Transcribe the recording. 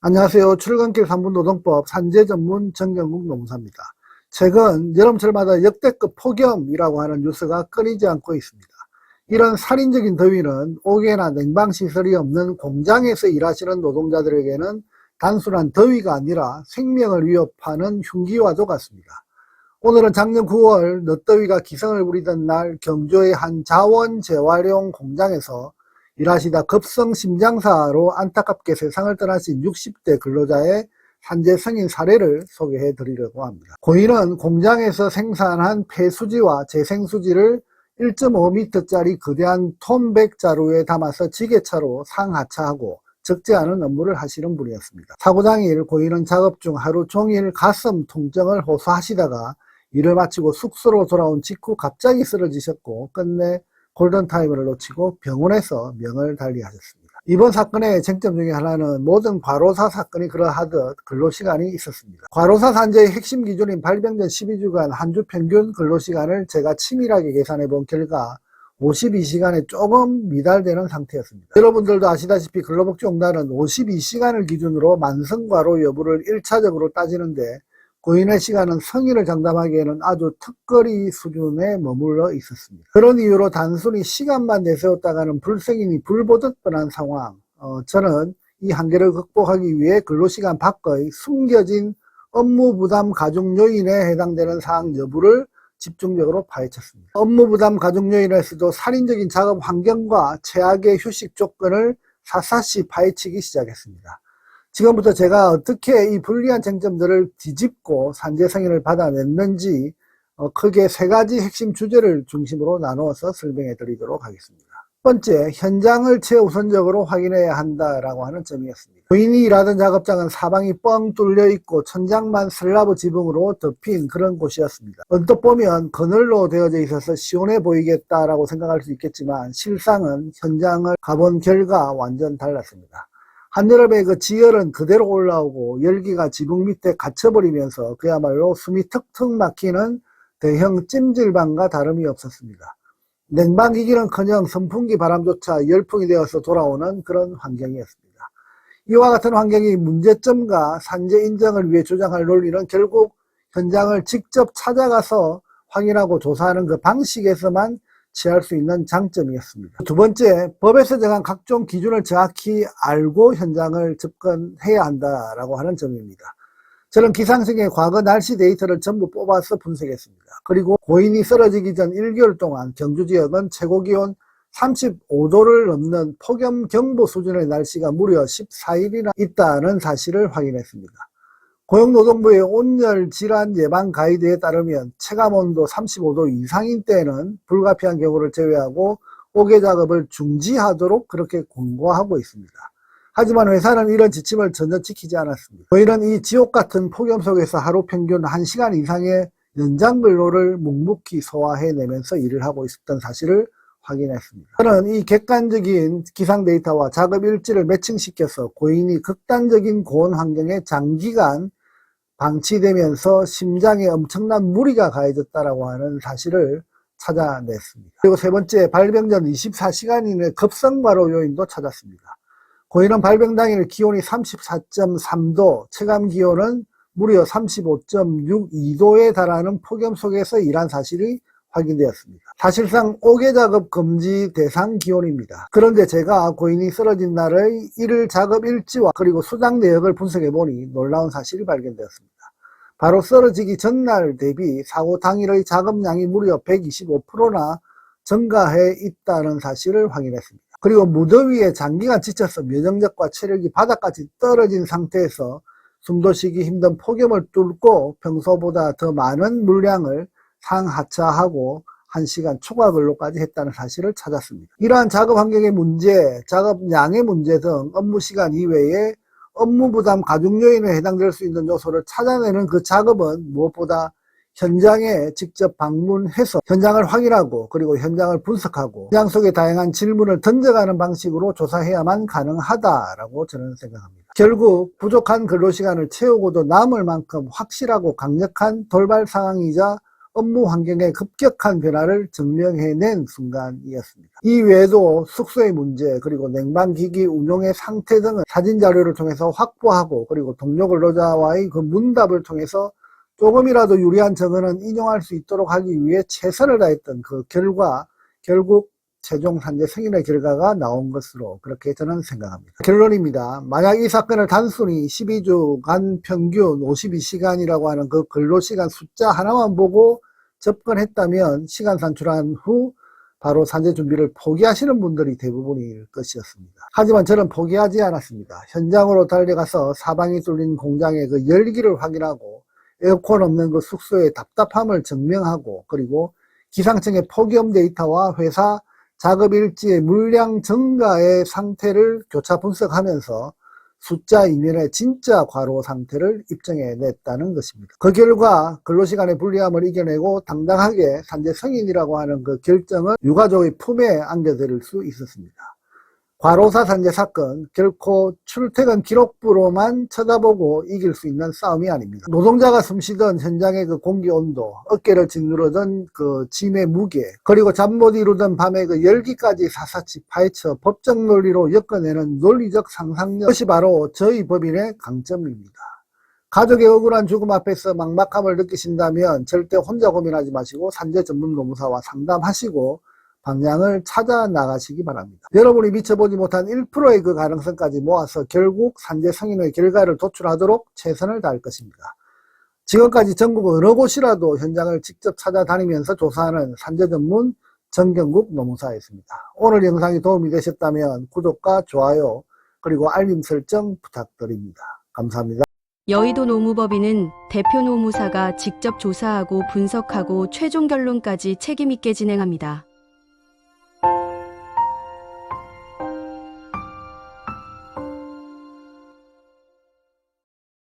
안녕하세요. 출근길 3분 노동법 산재 전문 정경국 노무사입니다. 최근 여름철마다 역대급 폭염이라고 하는 뉴스가 끊이지 않고 있습니다. 이런 살인적인 더위는 옥외나 냉방시설이 없는 공장에서 일하시는 노동자들에게는 단순한 더위가 아니라 생명을 위협하는 흉기와도 같습니다. 오늘은 작년 9월 늦더위가 기승을 부리던 날 경주의 한 자원재활용 공장에서 일하시다 급성 심장사로 안타깝게 세상을 떠나신 60대 근로자의 산재 승인 사례를 소개해 드리려고 합니다. 고인은 공장에서 생산한 폐수지와 재생수지를 1.5m짜리 거대한 톤백 자루에 담아서 지게차로 상하차하고 적지 않은 업무를 하시는 분이었습니다. 사고 당일 고인은 작업 중 하루 종일 가슴 통증을 호소하시다가 일을 마치고 숙소로 돌아온 직후 갑자기 쓰러지셨고 끝내 골든타임을 놓치고 병원에서 명을 달리하셨습니다. 이번 사건의 쟁점 중에 하나는 모든 과로사 사건이 그러하듯 근로시간이 있었습니다. 과로사 산재의 핵심 기준인 발병 전 12주간 한 주 평균 근로시간을 제가 치밀하게 계산해 본 결과 52시간에 조금 미달되는 상태였습니다. 여러분들도 아시다시피 근로복지공단은 52시간을 기준으로 만성과로 여부를 1차적으로 따지는데 고인의 시간은 성인을 장담하기에는 아주 턱걸이 수준에 머물러 있었습니다. 그런 이유로 단순히 시간만 내세웠다가는 불승인이 불보듯 뻔한 상황. 저는 이 한계를 극복하기 위해 근로시간 밖의 숨겨진 업무부담 가중 요인에 해당되는 사항 여부를 집중적으로 파헤쳤습니다. 업무부담 가중 요인에서도 살인적인 작업 환경과 최악의 휴식 조건을 샅샅이 파헤치기 시작했습니다. 지금부터 제가 어떻게 이 불리한 쟁점들을 뒤집고 산재 승인을 받아냈는지 크게 세 가지 핵심 주제를 중심으로 나누어서 설명해 드리도록 하겠습니다. 첫 번째, 현장을 최우선적으로 확인해야 한다라고 하는 점이었습니다. 고인이 일하던 작업장은 사방이 뻥 뚫려 있고 천장만 슬라브 지붕으로 덮인 그런 곳이었습니다. 언뜻 보면 그늘로 되어져 있어서 시원해 보이겠다라고 생각할 수 있겠지만 실상은 현장을 가본 결과 완전 달랐습니다. 한여름에 그 지열은 그대로 올라오고 열기가 지붕 밑에 갇혀버리면서 그야말로 숨이 턱턱 막히는 대형 찜질방과 다름이 없었습니다. 냉방기기는커녕 선풍기 바람조차 열풍이 되어서 돌아오는 그런 환경이었습니다. 이와 같은 환경이 문제점과 산재 인정을 위해 주장할 논리는 결국 현장을 직접 찾아가서 확인하고 조사하는 그 방식에서만 취할 수 있는 장점이었습니다. 두 번째, 법에서 정한 각종 기준을 정확히 알고 현장을 접근해야 한다라고 하는 점입니다. 저는 기상청의 과거 날씨 데이터를 전부 뽑아서 분석했습니다. 그리고 고인이 쓰러지기 전 1개월 동안 경주 지역은 최고기온 35도를 넘는 폭염경보 수준의 날씨가 무려 14일이나 있다는 사실을 확인했습니다. 고용노동부의 온열질환 예방 가이드에 따르면 체감온도 35도 이상인 때는 불가피한 경우를 제외하고 옥외 작업을 중지하도록 그렇게 권고하고 있습니다. 하지만 회사는 이런 지침을 전혀 지키지 않았습니다. 저희는 이 지옥같은 폭염 속에서 하루 평균 1시간 이상의 연장 근로를 묵묵히 소화해내면서 일을 하고 있었던 사실을 확인했습니다. 저는 이 객관적인 기상 데이터와 작업 일지를 매칭시켜서 고인이 극단적인 고온 환경에 장기간 방치되면서 심장에 엄청난 무리가 가해졌다라고 하는 사실을 찾아냈습니다. 그리고 세 번째, 발병 전 24시간 이내 급성과로 요인도 찾았습니다. 고인은 발병 당일 기온이 34.3도, 체감 기온은 무려 35.62도에 달하는 폭염 속에서 일한 사실이 확인되었습니다. 사실상 옥외 작업 금지 대상 기온입니다. 그런데 제가 고인이 쓰러진 날의 일일 작업 일지와 그리고 수당 내역을 분석해 보니 놀라운 사실이 발견되었습니다. 바로 쓰러지기 전날 대비 사고 당일의 작업량이 무려 125%나 증가해 있다는 사실을 확인했습니다. 그리고 무더위에 장기간 지쳐서 면역력과 체력이 바닥까지 떨어진 상태에서 숨도 쉬기 힘든 폭염을 뚫고 평소보다 더 많은 물량을 상하차하고 1시간 초과 근로까지 했다는 사실을 찾았습니다. 이러한 작업 환경의 문제, 작업량의 문제 등 업무 시간 이외에 업무 부담 가중 요인에 해당될 수 있는 요소를 찾아내는 그 작업은 무엇보다 현장에 직접 방문해서 현장을 확인하고 그리고 현장을 분석하고 현장 속에 다양한 질문을 던져가는 방식으로 조사해야만 가능하다라고 저는 생각합니다. 결국 부족한 근로시간을 채우고도 남을 만큼 확실하고 강력한 돌발 상황이자 업무 환경의 급격한 변화를 증명해낸 순간이었습니다. 이 외에도 숙소의 문제, 그리고 냉방기기 운용의 상태 등을 사진자료를 통해서 확보하고, 그리고 동료 근로자와의 그 문답을 통해서 조금이라도 유리한 증언은 인용할 수 있도록 하기 위해 최선을 다했던 그 결과, 결국 최종 산재 승인의 결과가 나온 것으로 그렇게 저는 생각합니다. 결론입니다. 만약 이 사건을 단순히 12주간 평균 52시간이라고 하는 그 근로시간 숫자 하나만 보고 접근했다면 시간 산출한 후 바로 산재 준비를 포기하시는 분들이 대부분일 것이었습니다. 하지만 저는 포기하지 않았습니다. 현장으로 달려가서 사방이 뚫린 공장의 그 열기를 확인하고, 에어컨 없는 그 숙소의 답답함을 증명하고, 그리고 기상청의 폭염 데이터와 회사 작업 일지의 물량 증가의 상태를 교차 분석하면서 숫자 이면의 진짜 과로 상태를 입증해냈다는 것입니다. 그 결과 근로시간의 불리함을 이겨내고 당당하게 산재 승인이라고 하는 그 결정을 유가족의 품에 안겨드릴 수 있었습니다. 과로사 산재 사건, 결코 출퇴근 기록부로만 쳐다보고 이길 수 있는 싸움이 아닙니다. 노동자가 숨쉬던 현장의 그 공기 온도, 어깨를 짓누르던 그 짐의 무게, 그리고 잠 못 이루던 밤의 그 열기까지 샅샅이 파헤쳐 법적 논리로 엮어내는 논리적 상상력, 그것이 바로 저희 법인의 강점입니다. 가족의 억울한 죽음 앞에서 막막함을 느끼신다면 절대 혼자 고민하지 마시고 산재 전문 노무사와 상담하시고 방향을 찾아 나가시기 바랍니다. 여러분이 미쳐보지 못한 1%의 그 가능성까지 모아서 결국 산재 승인의 결과를 도출하도록 최선을 다할 것입니다. 지금까지 전국 어느 곳이라도 현장을 직접 찾아다니면서 조사하는 산재 전문 정경국 노무사였습니다. 오늘 영상이 도움이 되셨다면 구독과 좋아요 그리고 알림 설정 부탁드립니다. 감사합니다. 여의도 노무법인은 대표 노무사가 직접 조사하고 분석하고 최종 결론까지 책임있게 진행합니다.